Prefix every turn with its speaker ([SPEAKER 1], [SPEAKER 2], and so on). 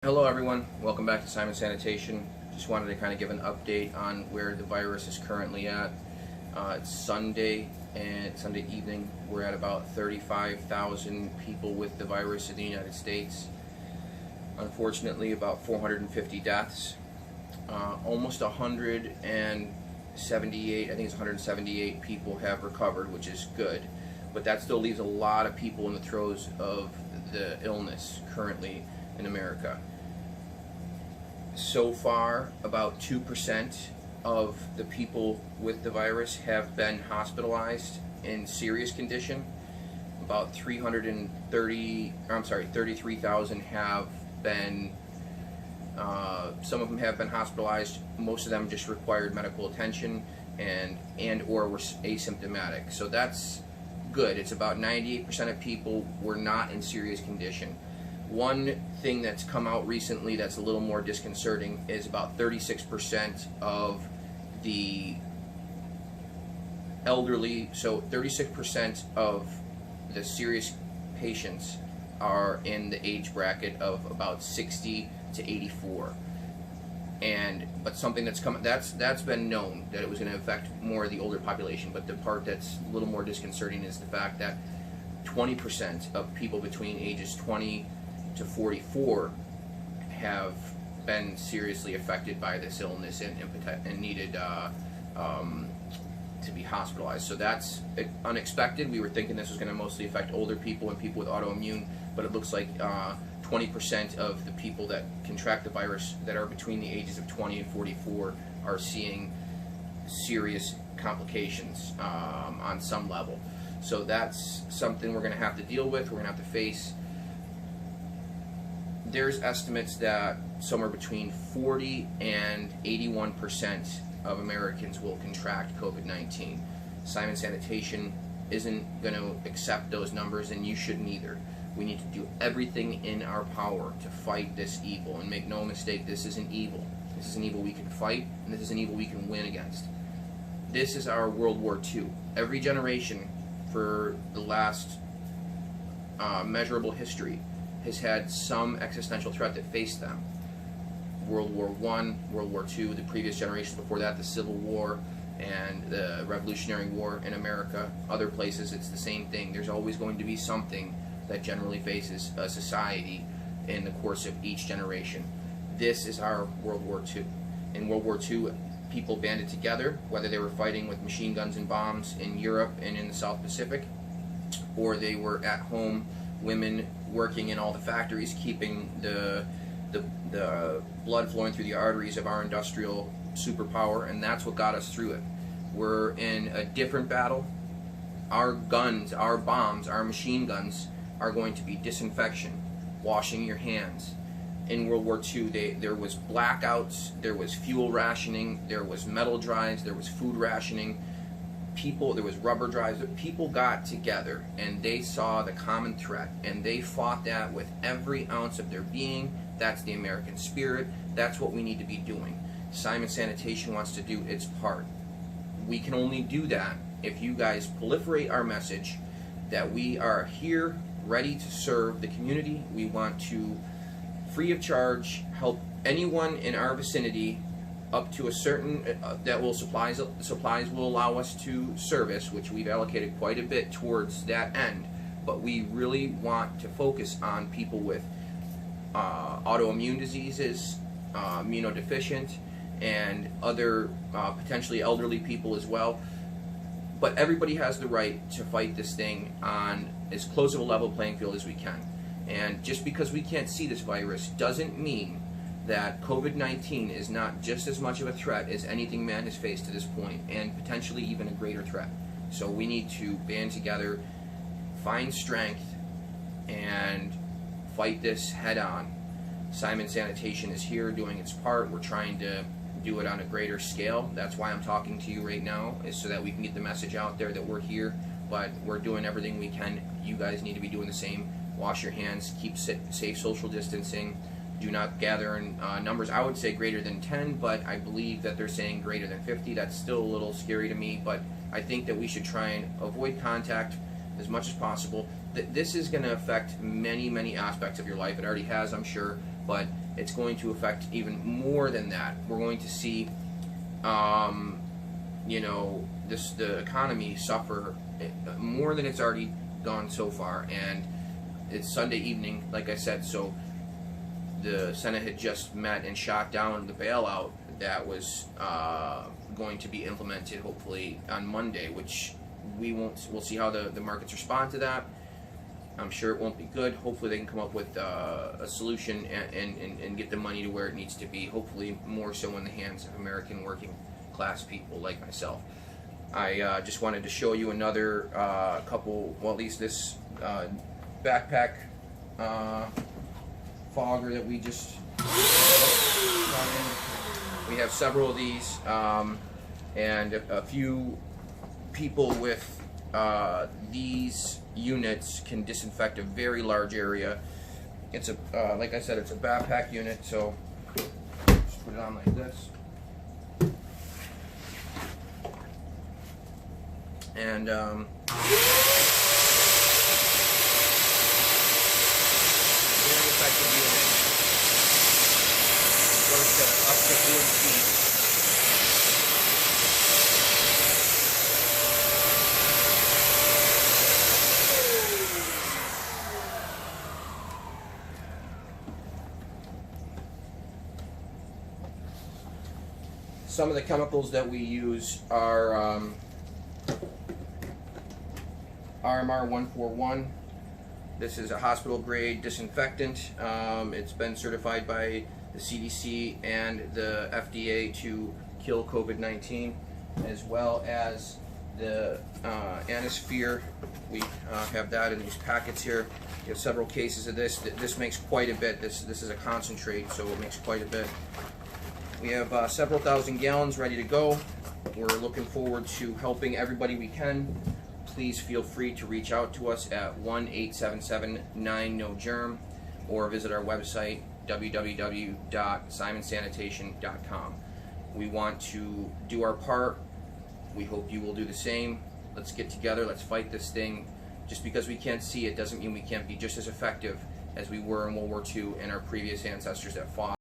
[SPEAKER 1] Hello everyone, welcome back to Sanitation. Just wanted to kind of give an update on where the virus is currently at. It's Sunday and Sunday evening. We're at about 35,000 people with the virus in the United States. Unfortunately, about 450 deaths. Almost 178, I think it's 178 people have recovered, which is good. But that still leaves a lot of people in the throes of the illness currently in America. So far, about 2% of the people with the virus have been hospitalized in serious condition. About 33,000 have been, some of them have been hospitalized. Most of them just required medical attention and or were asymptomatic. So that's good. It's about 98% of people were not in serious condition. One thing that's come out recently that's a little more disconcerting is about 36% of the elderly, so 36% of the serious patients are in the age bracket of about 60 to 84. But something that's come, that's been known that it was going to affect more of the older population, but the part that's a little more disconcerting is the fact that 20% of people between ages 20 to 44 have been seriously affected by this illness and needed to be hospitalized. So that's unexpected. We were thinking this was going to mostly affect older people and people with autoimmune, but it looks like 20% of the people that contract the virus that are between the ages of 20 and 44 are seeing serious complications on some level. So that's something we're going to have to deal with, we're going to have to face. There's estimates that somewhere between 40 and 81% of Americans will contract COVID-19. Sanitation isn't going to accept those numbers, and you shouldn't either. We need to do everything in our power to fight this evil, and make no mistake, this isn't evil. This is an evil we can fight, and this is an evil we can win against. This is our World War II. Every generation for the last measurable history has had some existential threat that faced them. World War I, World War II, the previous generations before that, the Civil War and the Revolutionary War in America. Other places it's the same thing. There's always going to be something that generally faces a society in the course of each generation. This is our World War II. In World War II, people banded together, whether they were fighting with machine guns and bombs in Europe and in the South Pacific, or they were at home, women working in all the factories, keeping the blood flowing through the arteries of our industrial superpower, and that's what got us through it. We're in a different battle. Our guns, our bombs, our machine guns are going to be disinfection, washing your hands. In World War II, there was blackouts, there was fuel rationing, there was metal drives, there was food rationing. There was rubber drives. People got together and they saw the common threat and they fought that with every ounce of their being. That's the American spirit. That's what we need to be doing. Sanitation wants to do its part. We can only do that if you guys proliferate our message that we are here ready to serve the community. We want to, free of charge, help anyone in our vicinity up to a certain supplies will allow us to service, which we've allocated quite a bit towards that end. But we really want to focus on people with autoimmune diseases, immunodeficient, and other potentially elderly people as well. But everybody has the right to fight this thing on as close of a level playing field as we can. And just because we can't see this virus doesn't mean that COVID-19 is not just as much of a threat as anything man has faced to this point, and potentially even a greater threat. So we need to band together, find strength, and fight this head on. Sanitation is here doing its part. We're trying to do it on a greater scale. That's why I'm talking to you right now, is so that we can get the message out there that we're here, but we're doing everything we can. You guys need to be doing the same. Wash your hands, keep safe social distancing. Do not gather in numbers. I would say greater than 10, but I believe that they're saying greater than 50. That's still a little scary to me, but I think that we should try and avoid contact as much as possible. This is going to affect many, many aspects of your life. It already has, I'm sure, but it's going to affect even more than that. We're going to see, the economy suffer more than it's already gone so far. And it's Sunday evening, like I said, so the Senate had just met and shot down the bailout that was going to be implemented hopefully on Monday, which we'll see how the markets respond to that. I'm sure it won't be good. Hopefully they can come up with a solution and get the money to where it needs to be, hopefully more so in the hands of American working class people like myself. I just wanted to show you another couple, well, at least this backpack fogger that we just got in. We have several of these, and a few people with these units can disinfect a very large area. It's a like I said, it's a backpack unit, so just put it on like this, and very effective unit. Goes to up to 4 feet. Some of the chemicals that we use are RMR 141. This is a hospital grade disinfectant. It's been certified by the CDC and the FDA to kill COVID-19, as well as the Anisphere. We have that in these packets here. We have several cases of this. This makes quite a bit. This is a concentrate, so it makes quite a bit. We have several thousand gallons ready to go. We're looking forward to helping everybody we can. Please feel free to reach out to us at 1-877-9-NO-GERM or visit our website www.simonsanitation.com. We want to do our part. We hope you will do the same. Let's get together. Let's fight this thing. Just because we can't see it doesn't mean we can't be just as effective as we were in World War II and our previous ancestors that fought.